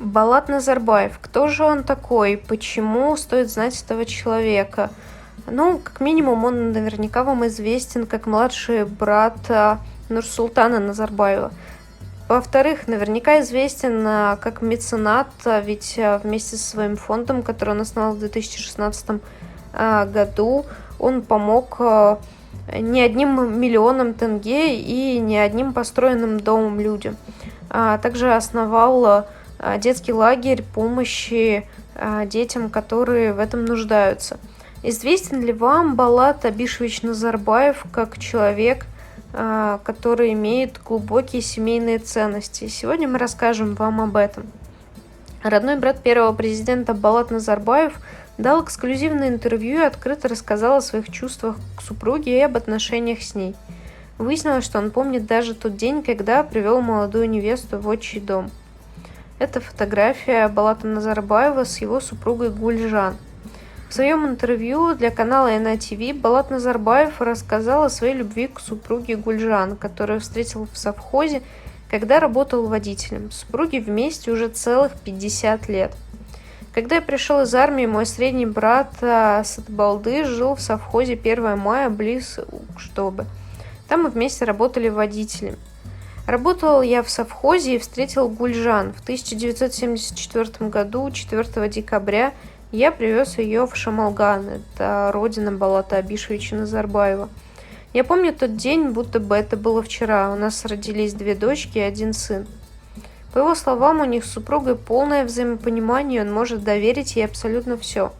Балат Назарбаев. Кто же он такой? Почему стоит знать этого человека? Ну, как минимум, он наверняка вам известен как младший брат Нурсултана Назарбаева. Во-вторых, наверняка известен как меценат, ведь вместе со своим фондом, который он основал в 2016 году, он помог не одним миллионам тенге и не одним построенным домом людям. Также основал детский лагерь помощи детям, которые в этом нуждаются. Известен ли вам Балат Абишевич Назарбаев как человек, который имеет глубокие семейные ценности? Сегодня мы расскажем вам об этом. Родной брат первого президента Балат Назарбаев дал эксклюзивное интервью и открыто рассказал о своих чувствах к супруге и об отношениях с ней. Выяснилось, что он помнит даже тот день, когда привел молодую невесту в отчий дом. Это фотография Балата Назарбаева с его супругой Гульжан. В своем интервью для канала НТВ Балат Назарбаев рассказал о своей любви к супруге Гульжан, которую встретил в совхозе, когда работал водителем. Супруги вместе уже целых 50 лет. Когда я пришел из армии, мой средний брат Сатбалды жил в совхозе 1 мая близ Укштобы. Там мы вместе работали водителем. Работал я в совхозе и встретил Гульжан. В 1974 году, 4 декабря, я привез ее в Шамалган, это родина Балата Абишевича Назарбаева. Я помню тот день, будто бы это было вчера. У нас родились 2 дочки и 1 сын. По его словам, у них с супругой полное взаимопонимание, он может доверить ей абсолютно все.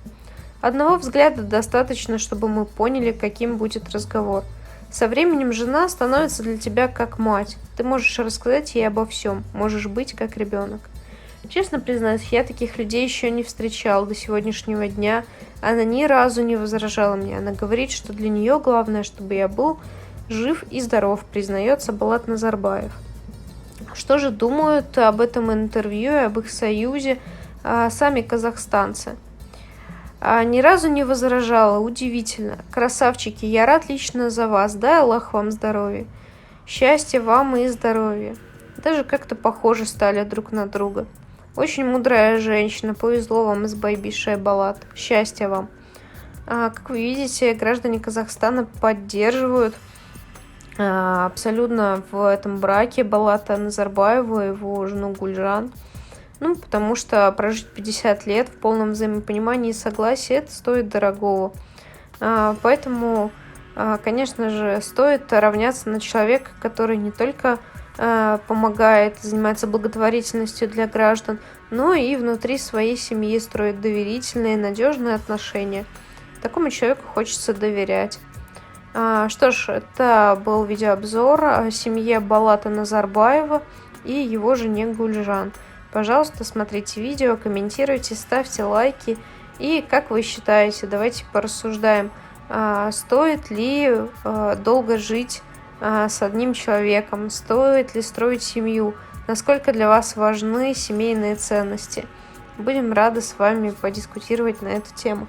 Одного взгляда достаточно, чтобы мы поняли, каким будет разговор. Со временем жена становится для тебя как мать. Ты можешь рассказать ей обо всем, можешь быть как ребенок. Честно признаюсь, я таких людей еще не встречал до сегодняшнего дня. Она ни разу не возражала мне. Она говорит, что для нее главное, чтобы я был жив и здоров, признается Балат Назарбаев. Что же думают об этом интервью и об их союзе сами казахстанцы? Ни разу не возражала. Удивительно. Красавчики, я рад лично за вас. Дай Аллах вам здоровья. Счастья вам и здоровья. Даже как-то похожи стали друг на друга. Очень мудрая женщина. Повезло вам с Байбишей Балат. Счастья вам. Как вы видите, граждане Казахстана поддерживают абсолютно в этом браке Балата Назарбаева и его жену Гульжан. Ну, потому что прожить 50 лет в полном взаимопонимании и согласии, это стоит дорогого. Поэтому, конечно же, стоит равняться на человека, который не только помогает, занимается благотворительностью для граждан, но и внутри своей семьи строит доверительные, надежные отношения. Такому человеку хочется доверять. Что ж, это был видеообзор о семье Балата Назарбаева и его жене Гульжан. Пожалуйста, смотрите видео, комментируйте, ставьте лайки. И как вы считаете, давайте порассуждаем, стоит ли долго жить с одним человеком, стоит ли строить семью, насколько для вас важны семейные ценности. Будем рады с вами подискутировать на эту тему.